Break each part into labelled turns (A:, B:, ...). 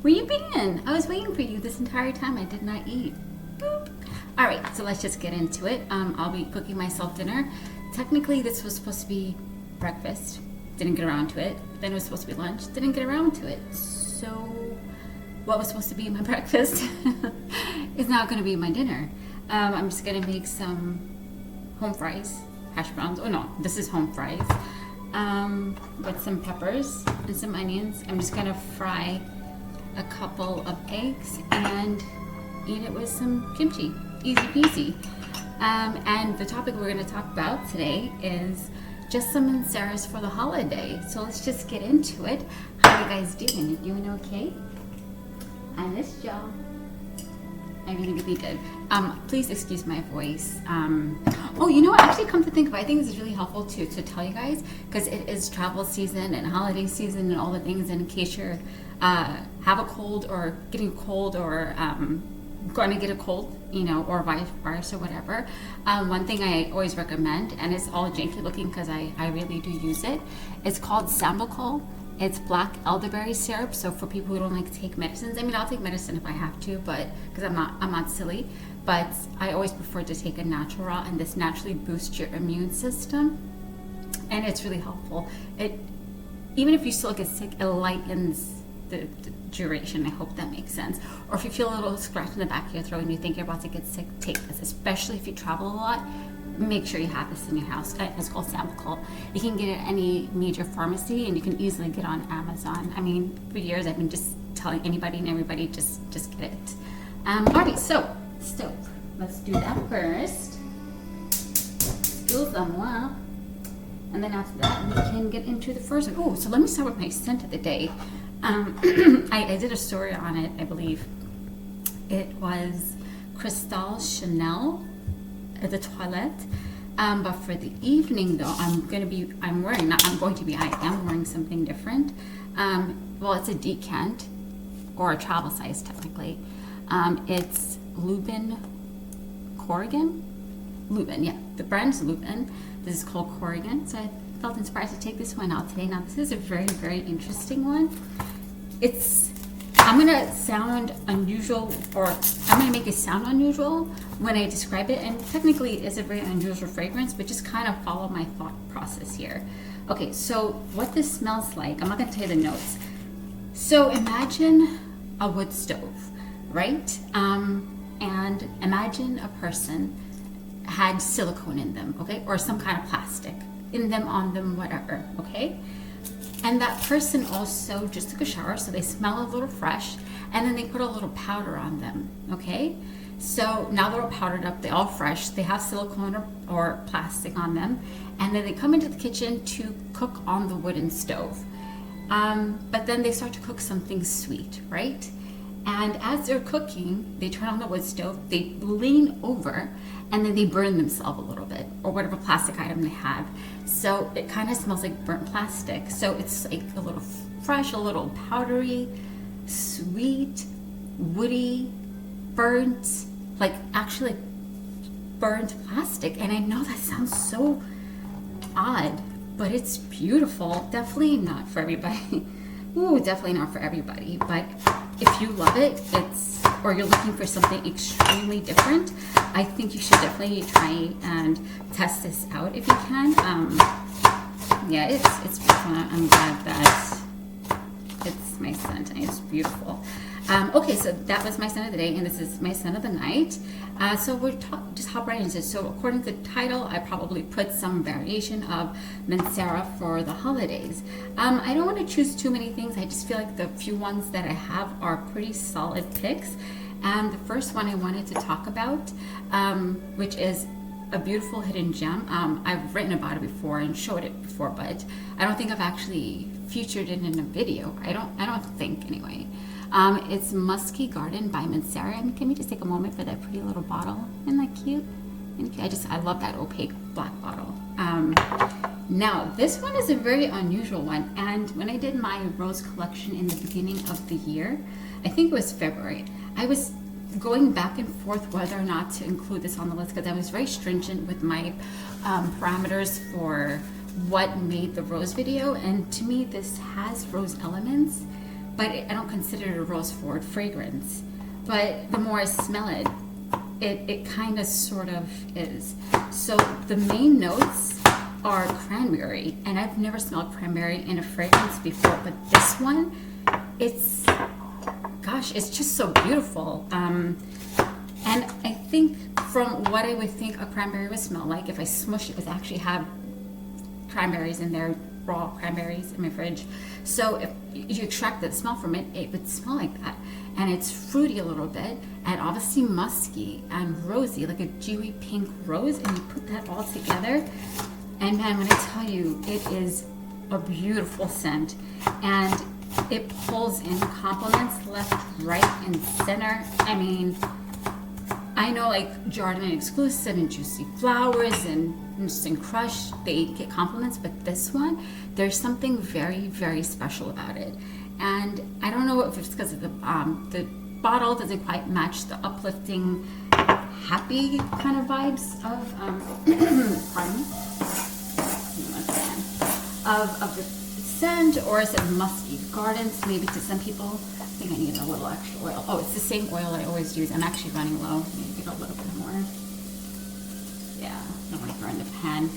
A: Where you been? I was waiting for you this entire time. I did not eat. Boop. All right, so let's just get into it. I'll be cooking myself dinner. Technically, this was supposed to be breakfast. Didn't get around to it. Then it was supposed to be lunch. Didn't get around to it. So what was supposed to be my breakfast is now going to be my dinner. I'm just going to make some home fries, hash browns. Oh no, this is home fries. With some peppers and some onions. I'm just going to fry a couple of eggs and eat it with some kimchi. Easy peasy. And the topic we're going to talk about today is just some Manceras for the holiday. So let's just get into it. How are you guys doing? You doing okay? I missed y'all. I really did. Please excuse my voice. Oh, you know what? Actually, come to think of it, I think this is really helpful to tell you guys because it is travel season and holiday season and all the things. And in case you're have a cold or getting a cold or going to get a cold, you know, or virus or whatever, one thing I always recommend, and it's all janky looking because I really do use it. It's called Sambucol. It's black elderberry syrup. So for people who don't like to take medicines, I mean, I'll take medicine if I have to, but because I'm not silly. But I always prefer to take a natural raw, and this naturally boosts your immune system, and it's really helpful. It even if you still get sick, it lightens the duration. I hope that makes sense. Or if you feel a little scratch in the back of your throat and you think you're about to get sick, take this. Especially if you travel a lot, make sure you have this in your house. It's called Sambucol. You can get it at any major pharmacy, and you can easily get it on Amazon. I mean, for years I've been just telling anybody and everybody just get it. Alright, so stove. Let's do that first. Fill them up. And then after that, we can get into the first one. Oh, so let me start with my scent of the day. I did a story on it, I believe. It was Cristal Chanel, the toilette. But for the evening, though, I am wearing something different. Well, it's a decant, or a travel size, technically. It's Lubin Corrigan. Lubin, yeah. The brand's Lubin. This is called Corrigan. So I felt inspired to take this one out today. Now, this is a very, very interesting one. I'm gonna sound unusual, or I'm gonna make it sound unusual when I describe it. And technically, it's a very unusual fragrance, but just kind of follow my thought process here. Okay, so what this smells like, I'm not gonna tell you the notes. So imagine a wood stove, right? And imagine a person had silicone in them, okay? Or some kind of plastic in them, on them, whatever, okay? And that person also just took a shower, so they smell a little fresh, and then they put a little powder on them, okay? So now they're all powdered up, they're all fresh, they have silicone or plastic on them, and then they come into the kitchen to cook on the wooden stove. But then they start to cook something sweet, right? And as they're cooking, they turn on the wood stove, they lean over, and then they burn themselves a little bit, or whatever plastic item they have. So it kind of smells like burnt plastic. So it's like a little fresh, a little powdery, sweet, woody, burnt, like actually burnt plastic. And I know that sounds so odd, but it's beautiful. Definitely not for everybody. Ooh, definitely not for everybody. But if you love it, or you're looking for something extremely different, I think you should definitely try and test this out if you can. Yeah, it's beautiful. I'm glad that it's my scent and it's beautiful. Okay, so that was my scent of the day, and this is my scent of the night. So we're just hop right into it. So according to the title, I probably put some variation of Mancera for the holidays. I don't want to choose too many things. I just feel like the few ones that I have are pretty solid picks. And the first one I wanted to talk about, which is a beautiful hidden gem. I've written about it before and showed it before, but I don't think I've actually featured it in a video. I don't think anyway. It's Musky Garden by Mancera. And can we just take a moment for that pretty little bottle? Isn't that cute? I love that opaque black bottle. Now, this one is a very unusual one. And when I did my rose collection in the beginning of the year, I think it was February, I was going back and forth whether or not to include this on the list because I was very stringent with my parameters for what made the rose video. And to me, this has rose elements, but I don't consider it a rose forward fragrance. But the more I smell it, it kind of sort of is. So the main notes are cranberry, and I've never smelled cranberry in a fragrance before, but this one, it's, gosh, it's just so beautiful. And I think from what I would think a cranberry would smell like if I smush it, is actually have cranberries in there, raw cranberries in my fridge. So if you extract the smell from it, it would smell like that. And it's fruity a little bit, and obviously musky and rosy, like a dewy pink rose, and you put that all together. And man, when I tell you, it is a beautiful scent. And it pulls in compliments left, right, and center. I mean, I know like Jardin Exclusive and Juicy Flowers and Instant Crush, they get compliments, but this one, there's something very, very special about it. And I don't know if it's because of the bottle doesn't quite match the uplifting, happy kind of vibes of, pardon me, of the scent, or is it musky gardens? Maybe to some people. I think I need a little extra oil. Oh, it's the same oil I always use. I'm actually running low. Maybe a little bit more. Yeah, I don't want to burn the pan.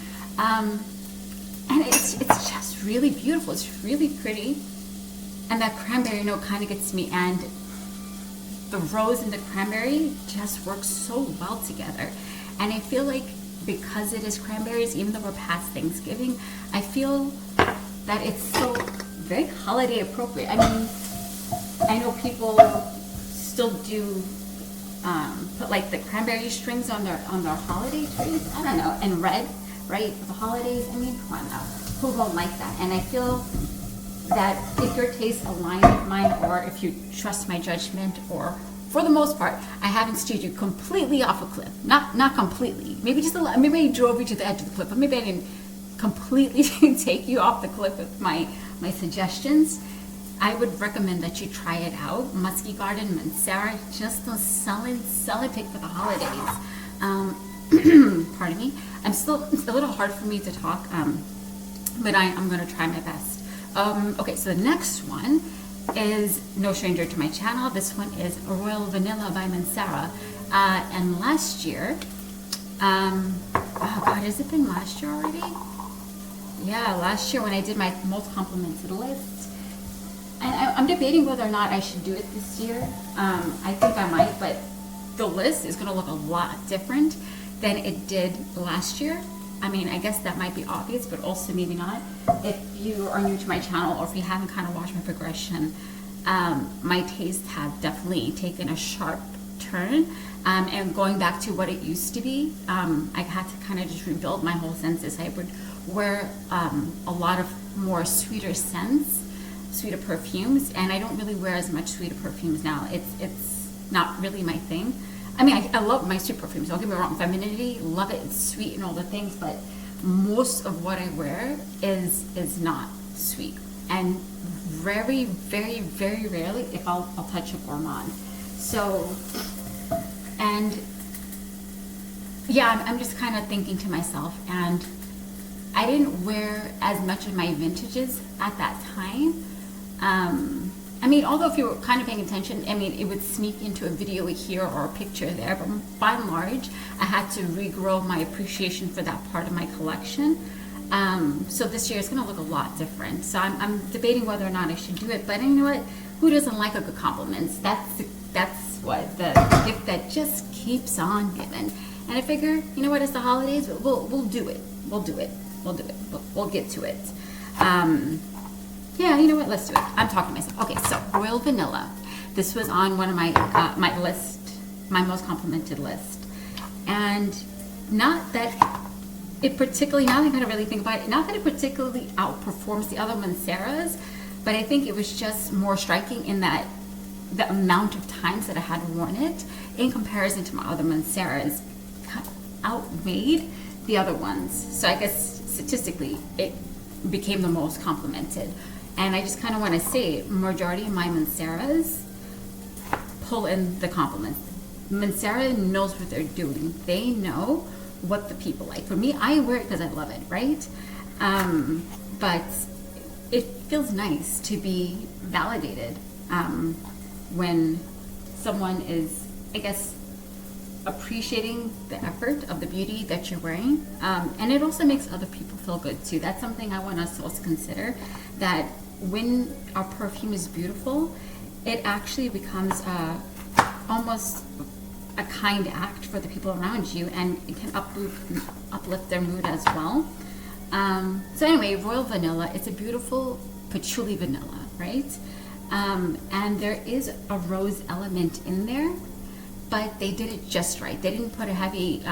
A: And it's just really beautiful. It's really pretty. And that cranberry note kind of gets me, and the rose and the cranberry just work so well together. And I feel like because it is cranberries, even though we're past Thanksgiving, I feel that it's so very holiday appropriate. I mean, I know people still do put like the cranberry strings on their holiday trees. I don't know, and red, right? For the holidays. I mean, come on now, who won't like that? And I feel that if your tastes align with mine, or if you trust my judgment, or for the most part, I haven't steered you completely off a cliff. Not completely. Maybe just a little. Maybe I drove you to the edge of the cliff, but maybe I didn't completely take you off the cliff with my suggestions. I would recommend that you try it out. Musky Garden, Mancera, just a solid pick for the holidays. Pardon me. It's a little hard for me to talk, but I'm going to try my best. Okay, so the next one is no stranger to my channel. This one is Royal Vanilla by Mancera. And last year, oh God, has it been last year already? Yeah, last year when I did my most complimented list. And I'm debating whether or not I should do it this year. I think I might, but the list is gonna look a lot different than it did last year. I mean, I guess that might be obvious, but also maybe not. If you are new to my channel, or if you haven't kind of watched my progression, my tastes have definitely taken a sharp turn. And going back to what it used to be, I had to kind of just rebuild my whole senses. I would wear a lot of more sweeter scents, sweeter perfumes, and I don't really wear as much sweeter perfumes now. It's not really my thing. I mean, I love my sweet perfumes, don't get me wrong. Femininity, love it, it's sweet and all the things, but most of what I wear is not sweet. And very, very, very rarely, if I'll touch a gourmand. So, and yeah, I'm just kind of thinking to myself, and I didn't wear as much of my vintages at that time. I mean, although if you were kind of paying attention, I mean, it would sneak into a video here or a picture there, but by and large, I had to regrow my appreciation for that part of my collection. So this year it's going to look a lot different. So I'm debating whether or not I should do it, but you know what? Who doesn't like a good compliment? That's what the gift that just keeps on giving. And I figure, you know what? It's the holidays, we'll do it. We'll get to it. Yeah, you know what? Let's do it. I'm talking to myself. Okay, so Royal Vanilla. This was on one of my my list, my most complimented list, and not that it particularly. Now that I kind of really think about it, not that it particularly outperforms the other Manceras, but I think it was just more striking in that the amount of times that I had worn it in comparison to my other Manceras outweighed the other ones. So I guess statistically, it became the most complimented. And I just kind of want to say, majority of my Manceras pull in the compliments. Mancera knows what they're doing. They know what the people like. For me, I wear it because I love it, right? But it feels nice to be validated when someone is, I guess, appreciating the effort of the beauty that you're wearing. And it also makes other people feel good too. That's something I want us to also consider, that when our perfume is beautiful, it actually becomes almost a kind act for the people around you, and it can uplift their mood as well. So anyway, Royal Vanilla, it's a beautiful patchouli vanilla, right? And there is a rose element in there, but they did it just right. They didn't put a heavy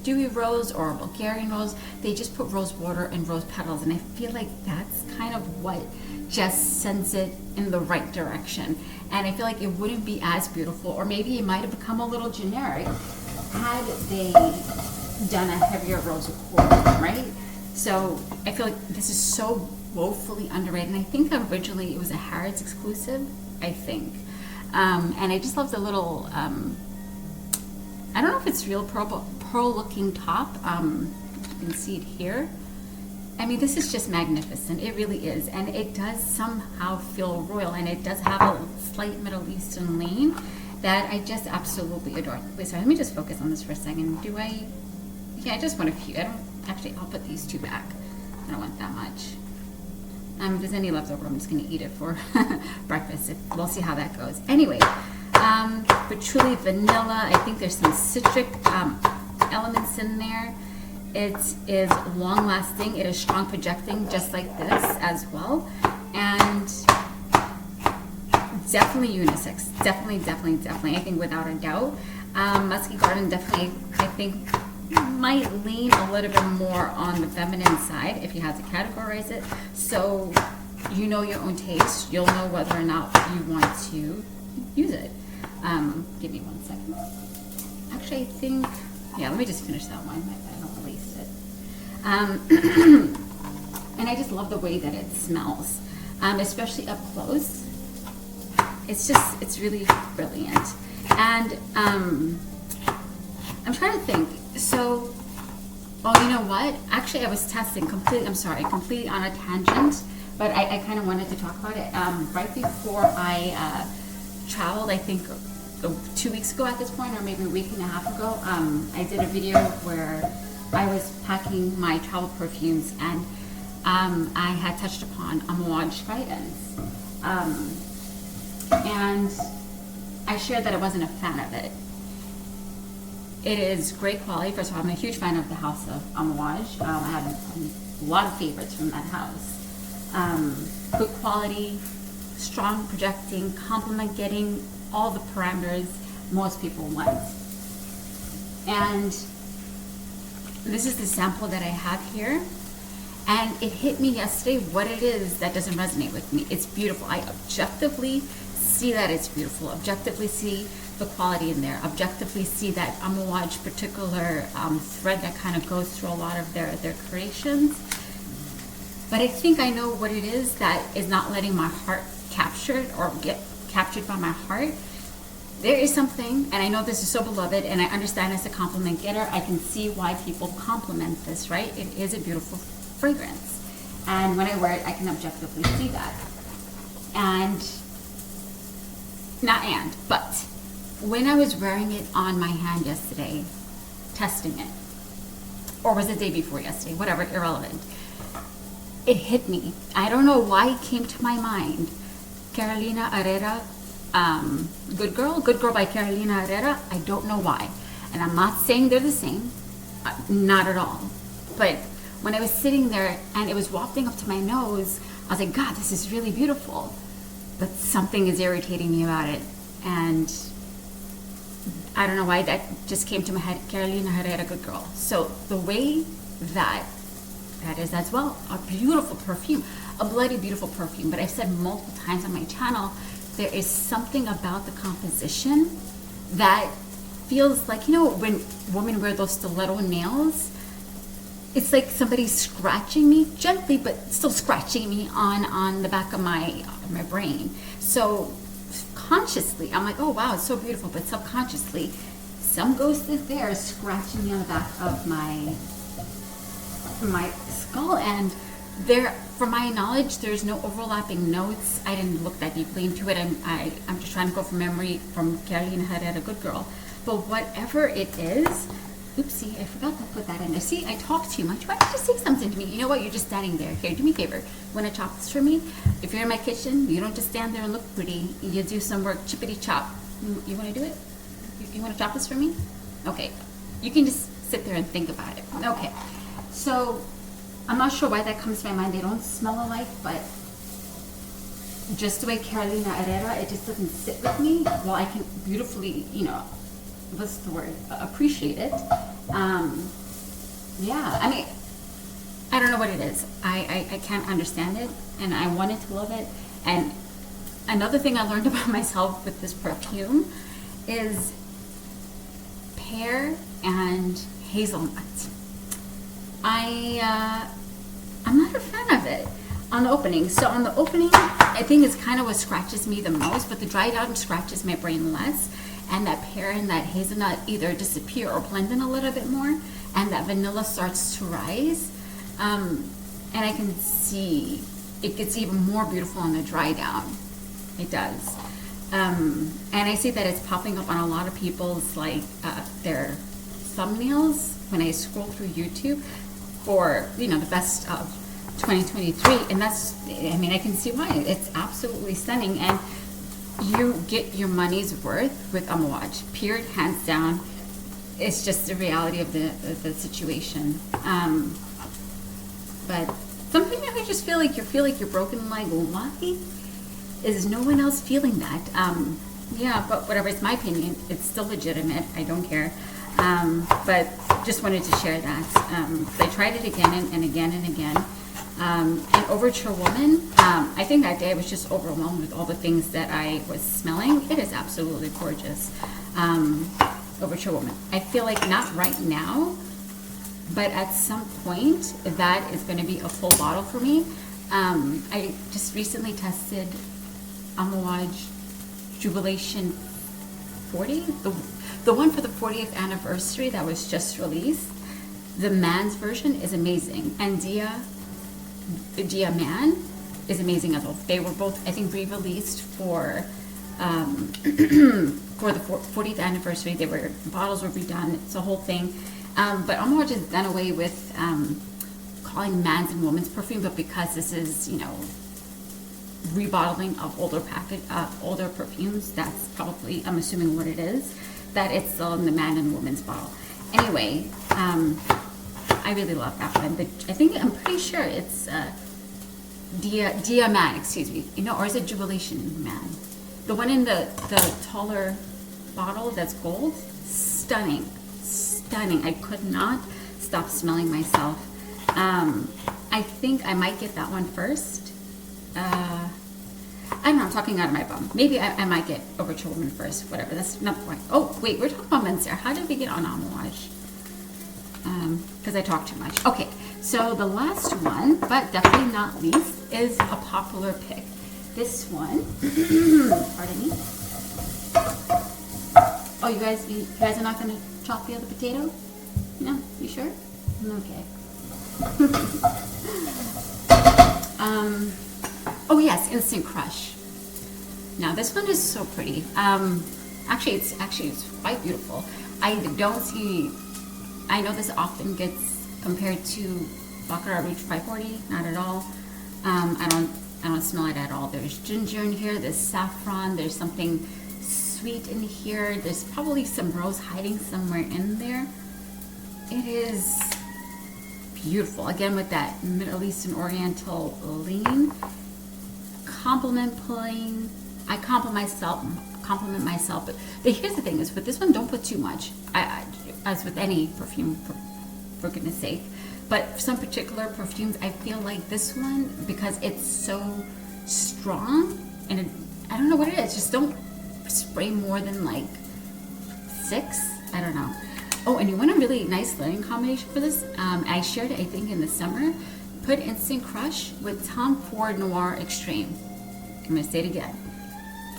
A: dewy rose or a Bulgarian rose. They just put rose water and rose petals, and I feel like that's kind of what just sends it in the right direction. And I feel like it wouldn't be as beautiful, or maybe it might have become a little generic had they done a heavier rose accord, right? So I feel like this is so woefully underrated. And I think originally it was a Harrods exclusive, I think. And I just love the little, I don't know if it's real pearl, but pearl looking top. You can see it here. I mean, this is just magnificent. It really is. And it does somehow feel royal, and it does have a slight Middle Eastern lean that I just absolutely adore. Wait, sorry, let me just focus on this for a second. Yeah, I just want a few. I'll put these two back. I don't want that much. If there's any left over, I'm just gonna eat it for breakfast. We'll see how that goes. Anyway, patchouli vanilla. I think there's some citric elements in there. It is long lasting. It is strong projecting, just like this as well. And definitely unisex. Definitely. I think without a doubt. Musky Garden definitely, I think, might lean a little bit more on the feminine side if you had to categorize it. So you know your own taste. You'll know whether or not you want to use it. Give me 1 second. Actually, I think, yeah, let me just finish that one. I don't want to waste it. And I just love the way that it smells, especially up close. It's really brilliant. And I'm trying to think. So, oh, you know what? Actually, I was testing completely on a tangent, but I kind of wanted to talk about it. Right before I traveled, I think 2 weeks ago at this point, or maybe a week and a half ago, I did a video where I was packing my travel perfumes, and I had touched upon Amouage guidance. And I shared that I wasn't a fan of it. It is great quality. First of all, I'm a huge fan of the house of Amouage. I have a lot of favorites from that house. Good quality, strong projecting, compliment getting, all the parameters most people want. And this is the sample that I have here. And it hit me yesterday what it is that doesn't resonate with me. It's beautiful. I objectively see that it's beautiful. Objectively see the quality in there. Objectively see that Amouage particular thread that kind of goes through a lot of their creations. But I think I know what it is that is not letting my heart capture it or get captured by my heart. There is something, and I know this is so beloved, and I understand as a compliment getter, I can see why people compliment this, right? It is a beautiful fragrance. And when I wear it, I can objectively see that. But when I was wearing it on my hand yesterday, testing it, or was it the day before yesterday, whatever, irrelevant, it hit me. I don't know why it came to my mind. Carolina Herrera, Good Girl by Carolina Herrera. I don't know why. And I'm not saying they're the same, not at all. But when I was sitting there and it was wafting up to my nose, I was like, God, this is really beautiful. But something is irritating me about it. And I don't know why that just came to my head. Carolina Herrera, Good Girl. So the way that is as well a beautiful perfume, a bloody beautiful perfume. But I've said multiple times on my channel, there is something about the composition that feels like, you know, when women wear those stiletto nails, it's like somebody's scratching me gently, but still scratching me on the back of my brain. So consciously, I'm like, oh wow, it's so beautiful. But subconsciously, some ghost is there scratching me on the back of my skull. And from my knowledge, there's no overlapping notes. I didn't look that deeply into it. I'm just trying to go from memory from Carolina Herrera, Good Girl. But whatever it is, oopsie, I forgot to put that in there. See, I talk too much. Why don't you just say something to me? You know what? You're just standing there. Here, do me a favor. You want to chop this for me? If you're in my kitchen, you don't just stand there and look pretty. You do some work, chippity chop. You want to do it? You want to chop this for me? Okay. You can just sit there and think about it. Okay. So, I'm not sure why that comes to my mind. They don't smell alike, but just the way Carolina Herrera, it just doesn't sit with me. Well, I can beautifully, what's the word? Appreciate it. Yeah, I mean, I don't know what it is. I can't understand it, and I wanted to love it. And another thing I learned about myself with this perfume is pear and hazelnut. I'm not a fan of it on the opening. So on the opening, I think it's kind of what scratches me the most, but the dried out scratches my brain less. And that pear and that hazelnut either disappear or blend in a little bit more, and that vanilla starts to rise. And I can see it gets even more beautiful on the dry down. It does. And I see that it's popping up on a lot of people's their thumbnails when I scroll through YouTube for the best of 2023, and that's, I mean, I can see why. It's absolutely stunning, and you get your money's worth with Amouage. Period, hands down. It's just the reality of the situation. But sometimes I just feel like you're broken. Like, why is no one else feeling that? Yeah, but whatever. It's my opinion. It's still legitimate. I don't care. But just wanted to share that. I tried it again and again and again. And Overture Woman, I think that day I was just overwhelmed with all the things that I was smelling. It is absolutely gorgeous. Overture Woman. I feel like not right now, but at some point that is going to be a full bottle for me. I just recently tested Amouage Jubilation 40, the one for the 40th anniversary that was just released. The man's version is amazing, and Dia Man is amazing as well. They were both, I think, re-released for for the 40th anniversary. Bottles were redone. It's a whole thing. But Amouage has done away with calling man's and woman's perfume, but because this is, rebottling of older perfumes, that's probably, I'm assuming, what it is, that it's still in the man and woman's bottle. Anyway, I really love that one. I'm pretty sure it's Dia Man, excuse me, or is it Jubilation Man? The one in the taller bottle that's gold, stunning. I could not stop smelling myself. I think I might get that one first. I don't know, I'm talking out of my bum. Maybe I might get Overture Woman first, whatever, that's not the point. Oh, wait, we're talking about Mancera. How did we get on Amouage? Because I talk too much. Okay, so the last one, but definitely not least, is a popular pick. This one, pardon me. Oh, you guys are not going to chop the other potato? No? You sure? Okay. Oh yes, Instant Crush. Now this one is so pretty. Actually, it's quite beautiful. I know this often gets compared to Baccarat Rouge 540. Not at all. I don't smell it at all. There's ginger in here. There's saffron. There's something sweet in here. There's probably some rose hiding somewhere in there. It is beautiful. Again, with that Middle Eastern Oriental lean. Complimenting. I compliment myself. But here's the thing: is with this one, don't put too much. As with any perfume, for goodness sake. But for some particular perfumes, I feel like this one, because it's so strong, and I don't know what it is. Just don't spray more than like 6. I don't know. Oh, and you want a really nice layering combination for this? I shared it, I think, in the summer. Put Instant Crush with Tom Ford Noir Extreme. I'm going to say it again.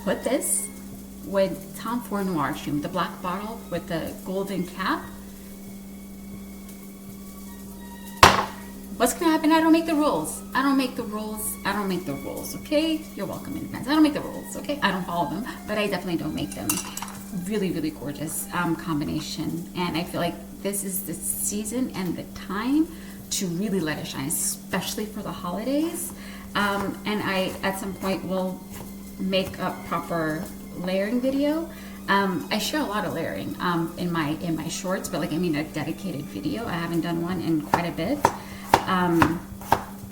A: Put this with Tom Ford Noir Extreme, the black bottle with the golden cap. What's gonna happen? I don't make the rules. I don't make the rules. I don't make the rules, okay? You're welcome in advance. I don't make the rules, okay? I don't follow them, but I definitely don't make them. Really, really gorgeous combination. And I feel like this is the season and the time to really let it shine, especially for the holidays. And I, at some point, will make a proper layering video. I share a lot of layering in my shorts, but like, I mean, a dedicated video. I haven't done one in quite a bit.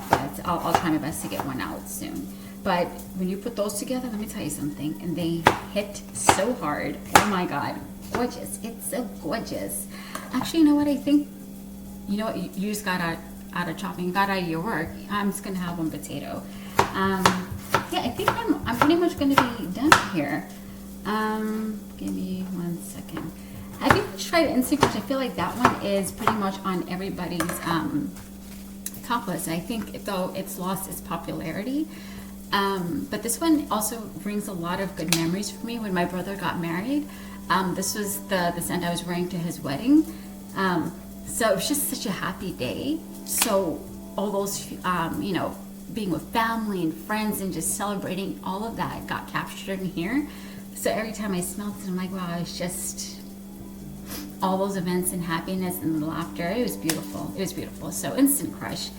A: But I'll try my best to get one out soon. But when you put those together, let me tell you something, and they hit so hard. Oh my God, gorgeous. It's so gorgeous. Actually, you know what I think? You know what, you just got out of chopping, got out of your work. I'm just gonna have one potato. Yeah, I think I'm pretty much gonna be done here. Give me 1 second. Have you tried Instinct, which I feel like that one is pretty much on everybody's top list. I think though it's lost its popularity. But this one also brings a lot of good memories for me. When my brother got married, this was the scent I was wearing to his wedding. So it was just such a happy day. So all those, you know, being with family and friends and just celebrating, all of that got captured in here. So every time I smelled it, I'm like, wow, it's just all those events and happiness and laughter. It was beautiful. It was beautiful. So Instant Crush.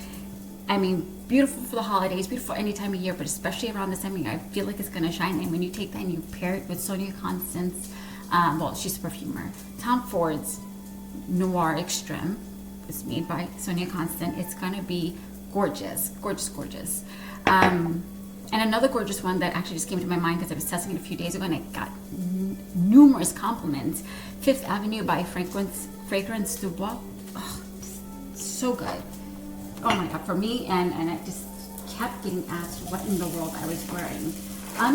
A: I mean, beautiful for the holidays, beautiful any time of year, but especially around this time of year, I feel like it's going to shine. And when you take that and you pair it with Sonia Constant's, well, she's a perfumer, Tom Ford's Noir Extreme, it's made by Sonia Constant. It's going to be gorgeous, gorgeous, gorgeous. And another gorgeous one that actually just came to my mind because I was testing it a few days ago and I got numerous compliments. Fifth Avenue by Fragrance du Bois. Oh, so good. Oh my God, for me, and I just kept getting asked what in the world I was wearing.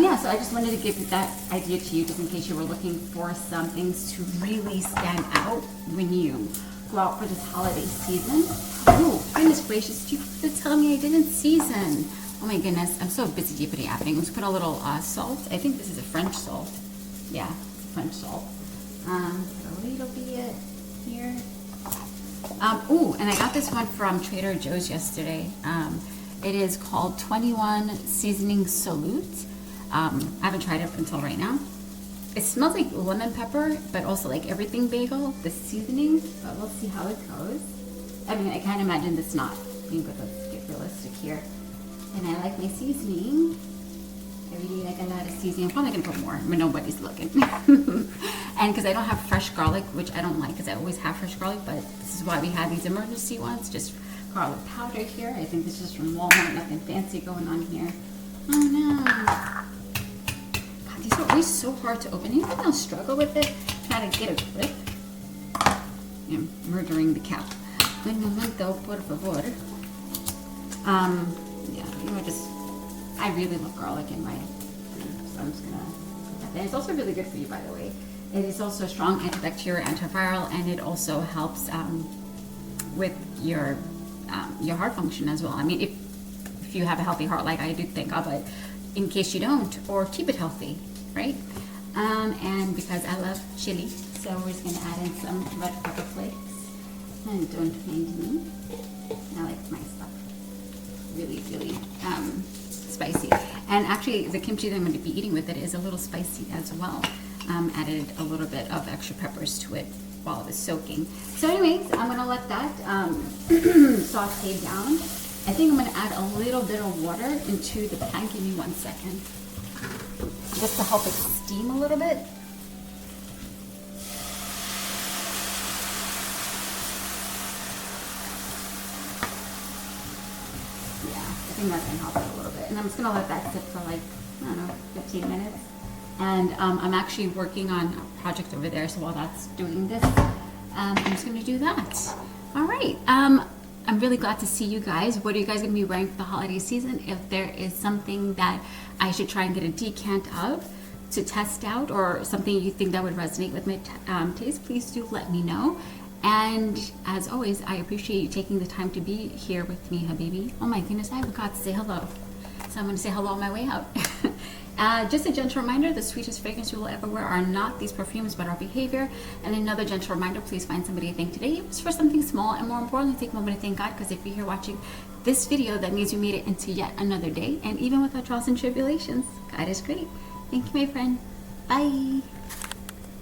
A: Yeah, so I just wanted to give that idea to you just in case you were looking for some things to really stand out when you go out for this holiday season. Oh, goodness gracious, you have to tell me I didn't season. Oh my goodness, I'm so busy deeply happening. Let's put a little salt. I think this is a French salt. Yeah, it's a French salt. Put a little bit here. Oh, and I got this one from Trader Joe's yesterday. It is called 21 Seasoning Salute. I haven't tried it until right now. It smells like lemon pepper, but also like everything bagel, the seasoning. But we'll see how it goes. I mean, I can't imagine this not being good. Let's get realistic here. And I like my seasoning. I really like a lot of seasoning. I'm probably gonna put more when nobody's looking. And because I don't have fresh garlic, which I don't like because I always have fresh garlic, but this is why we have these emergency ones, just garlic powder here. I think this is from Walmart, nothing fancy going on here. Oh no. God, these are always so hard to open. Anyone else struggle with it? Trying to get a grip? I'm murdering the cow. Un momento, por favor. Yeah, you know, I really love garlic in my food, so I'm just gonna put that there. It's also really good for you, by the way. It is also a strong antibacterial, antiviral, and it also helps with your heart function as well. I mean, if you have a healthy heart, like I do, thank God, but in case you don't, or keep it healthy, right? And because I love chili, so we're just gonna add in some red pepper flakes. And don't mind me, I like my stuff really, really spicy. And actually, the kimchi that I'm going to be eating with it is a little spicy as well. Added a little bit of extra peppers to it while it was soaking. So anyways, I'm going to let that saute down. I think I'm going to add a little bit of water into the pan. Give me 1 second. Just to help it steam a little bit. I think that's going to help it a little bit. And I'm just going to let that sit for like, I don't know, 15 minutes. And I'm actually working on a project over there, so while that's doing this, I'm just going to do that. All right. I'm really glad to see you guys. What are you guys going to be wearing for the holiday season? If there is something that I should try and get a decant of to test out, or something you think that would resonate with my taste, please do let me know. And as always, I appreciate you taking the time to be here with me, Habibi. Oh my goodness, I forgot to say hello. So I'm going to say hello on my way out. Just a gentle reminder, the sweetest fragrance you will ever wear are not these perfumes, but our behavior. And another gentle reminder, please find somebody to thank today. It was for something small, and more importantly, take a moment to thank God, because if you're here watching this video, that means you made it into yet another day. And even without trials and tribulations, God is great. Thank you, my friend. Bye.